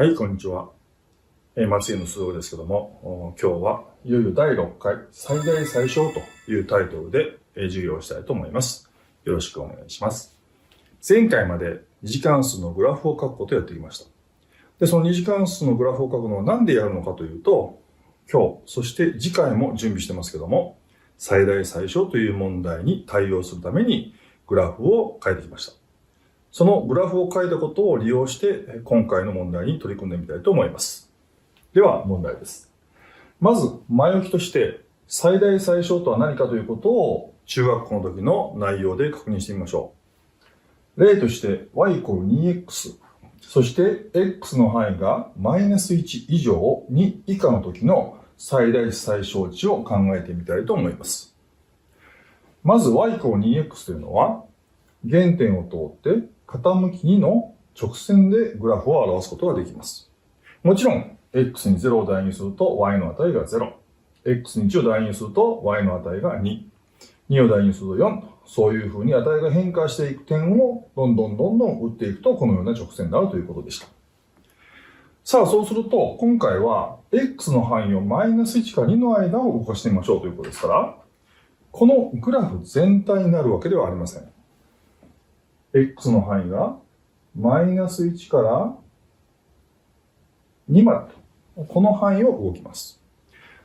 はい、こんにちは。松井の数学ですけども、今日はいよいよ第6回最大最小というタイトルで授業をしたいと思います。よろしくお願いします。前回まで二次関数のグラフを書くことをやってきました。で、その二次関数のグラフを書くのは何でやるのかというと、今日、そして次回も準備してますけども、最大最小という問題に対応するためにグラフを書いてきました。そのグラフを書いたことを利用して今回の問題に取り組んでみたいと思います。では問題です。まず前置きとして最大最小とは何かということを中学校の時の内容で確認してみましょう。例として y=2x そして x の範囲が-1以上2以下の時の最大最小値を考えてみたいと思います。まず y=2x というのは原点を通って傾き2の直線でグラフを表すことができます。もちろん、x に0を代入すると y の値が0、x に1を代入すると y の値が2、2を代入すると4と、そういうふうに値が変化していく点をどんどん打っていくとこのような直線になるということでした。さあ、そうすると、今回は x の範囲を-1から2の間を動かしてみましょうということですから、このグラフ全体になるわけではありません。x の範囲が-1から2までと、この範囲を動きます。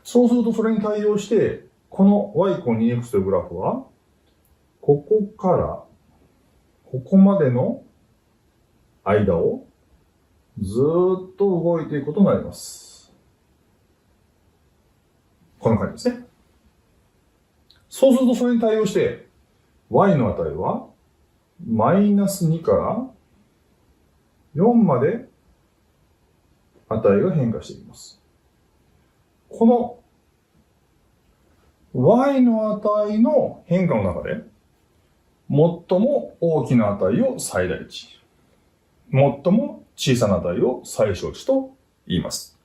そうするとそれに対応して、この y=2x というグラフは、ここからここまでの間をずーっと動いていくことになります。こんな感じですね。そうするとそれに対応して、y の値は-2から4まで値が変化していきます。この y の値の変化の中で、最も大きな値を最大値、最も小さな値を最小値と言います。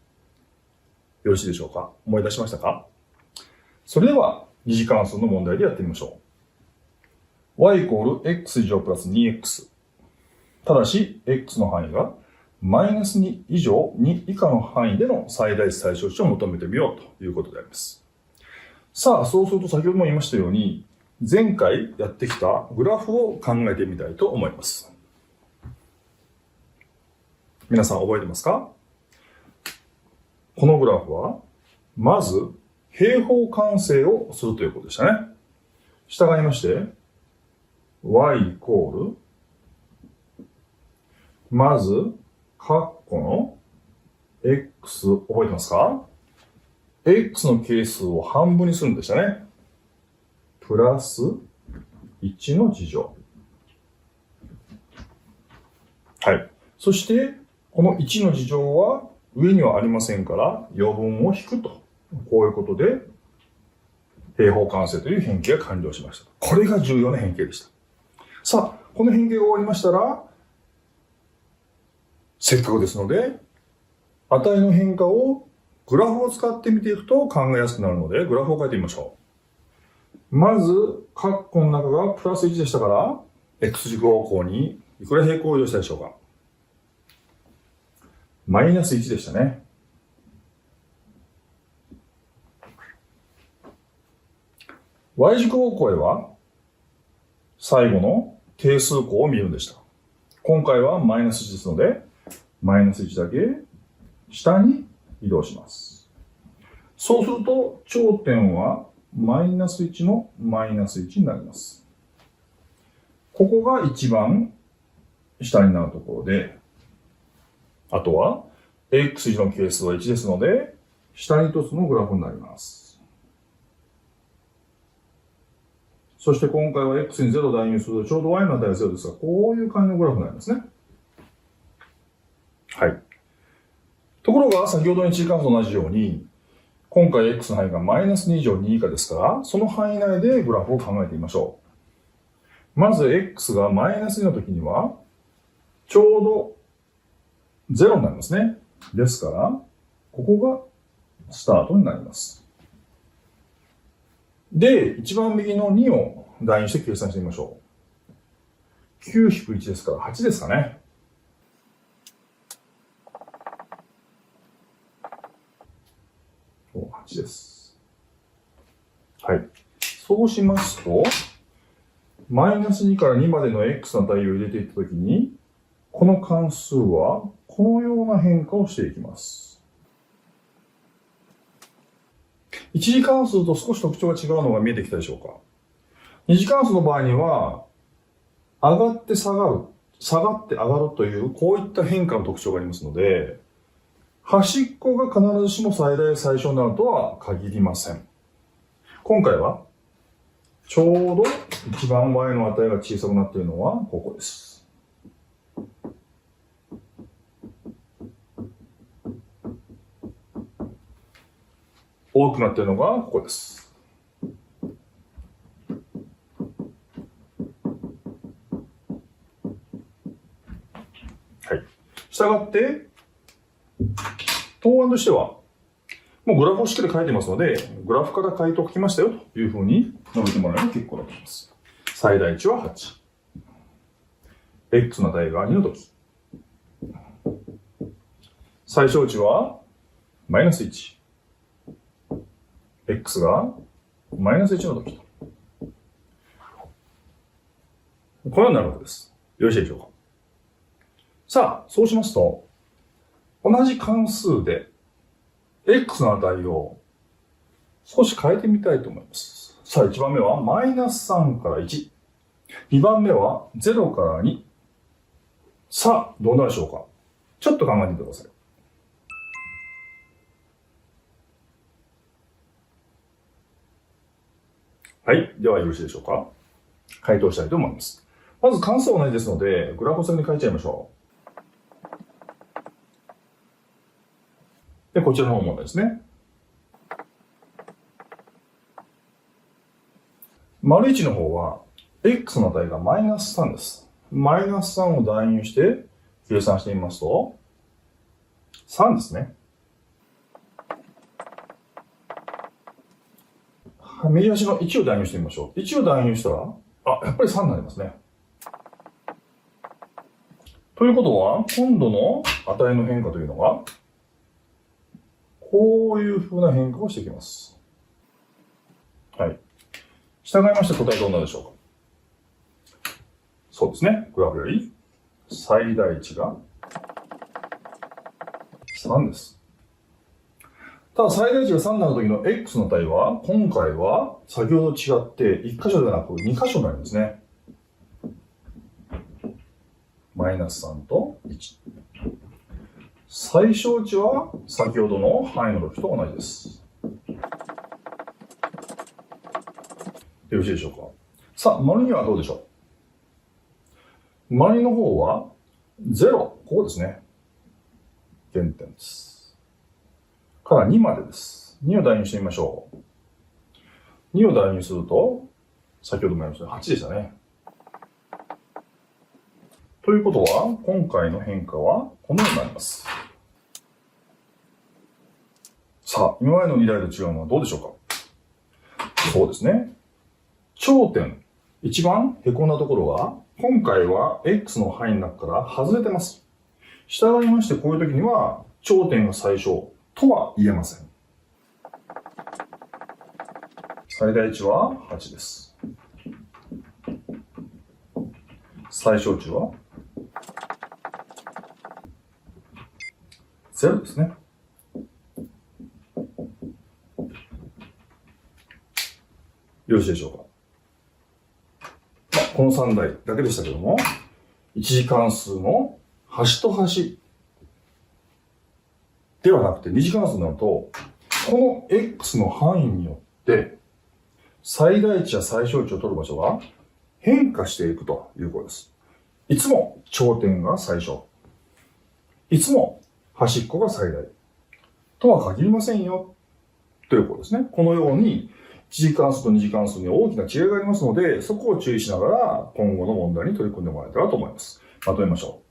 よろしいでしょうか？思い出しましたか？それでは二次関数の問題でやってみましょう。y=x 以上プラス 2x。ただし、x の範囲が-2以上2以下の範囲での最大値最小値を求めてみようということであります。さあ、そうすると先ほども言いましたように、前回やってきたグラフを考えてみたいと思います。皆さん覚えてますか？このグラフは、まず平方完成をするということでしたね。従いまして、y= まず、括弧の x、覚えてますか？ x の係数を半分にするんでしたね。プラス1の2乗。はい。そして、この1の2乗は上にはありませんから、余分を引くと。こういうことで、平方完成という変形が完了しました。これが重要な変形でした。さあ、この変形が終わりましたら、せっかくですので、値の変化をグラフを使って見ていくと考えやすくなるので、グラフを書いてみましょう。まず、括弧の中がプラス1でしたから、x 軸方向にいくら平行移動したでしょうか？-1でしたね。y 軸方向へは、最後の定数項を見るんでした。今回は-1ですので、-1だけ下に移動します。そうすると、頂点は-1の-1になります。ここが一番下になるところで、あとは、x の係数は1ですので、下に1つのグラフになります。そして今回は x に0を代入するとちょうど y の値が0ですが、こういう感じのグラフになりますね。はい。ところが、先ほどの一次関数と同じように、今回 x の範囲が-2以上2以下ですから、その範囲内でグラフを考えてみましょう。まず x が-2の時には、ちょうど0になりますね。ですから、ここがスタートになります。で、一番右の2を代入して計算してみましょう。9-1ですから8ですかね。8です。はい。そうしますと、マイナス2から2までの x の値を入れていったときに、この関数はこのような変化をしていきます。一次関数と少し特徴が違うのが見えてきたでしょうか。二次関数の場合には、上がって下がる、下がって上がるという、こういった変化の特徴がありますので、端っこが必ずしも最大最小になるとは限りません。今回は、ちょうど一番 y の値が小さくなっているのはここです。大きくなっているのがここです。はい。したがって、答案としては、もうグラフをしっかり書いてますので、グラフから書いておきましたよというふうに述べてもらえば結構だと思います。最大値は8。x の値が2の時。最小値はマイナス1。x がマイナス1の時と。このようになるわけです。よろしいでしょうか。さあ、そうしますと、同じ関数で、x の値を少し変えてみたいと思います。さあ、1番目はマイナス3から1。2番目は0から2。さあ、どうなるでしょうか。ちょっと考えてみてください。はい。ではよろしいでしょうか。回答したいと思います。まず関数は同じですので、グラフを先に書いちゃいましょう。で、こちらの方もですね。丸1の方は、x の値がマイナス3です。マイナス3を代入して計算してみますと、3ですね。右端の1を代入してみましょう。1を代入したら、やっぱり3になりますね。ということは、今度の値の変化というのが、こういう風な変化をしていきます。はい。従いまして答えどうなるでしょうか。そうですね。グラフより最大値が3です。ただ最大値が3になるときの x の値は、今回は先ほど違って1箇所ではなく2箇所になるんですね。マイナス3と1。最小値は先ほどの範囲の時と同じです。よろしいでしょうか。さあ、丸2はどうでしょう。丸2の方は0、ここですね。原点です。から2までです。2を代入してみましょう。2を代入すると、先ほども言いました8でしたね。ということは、今回の変化はこのようになります。さあ、今までの2台と違うのはどうでしょうか。そうですね。頂点、一番へこんだところは、今回は x の範囲の中から外れてます。従いまして、こういう時には、頂点が最小とは言えません。最大値は8です。最小値は0ですね。よろしいでしょうか。この3台だけでしたけども、一次関数の端と端ではなくて二次関数になると、この x の範囲によって最大値や最小値を取る場所が変化していくということです。いつも頂点が最小、いつも端っこが最大とは限りませんよということですね。このように一次関数と二次関数に大きな違いがありますので、そこを注意しながら今後の問題に取り組んでもらえたらと思います。まとめましょう。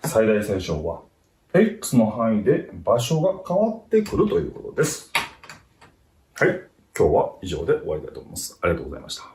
最大最小は x の範囲で場所が変わってくるということです。はい。今日は以上で終わりたいと思います。ありがとうございました。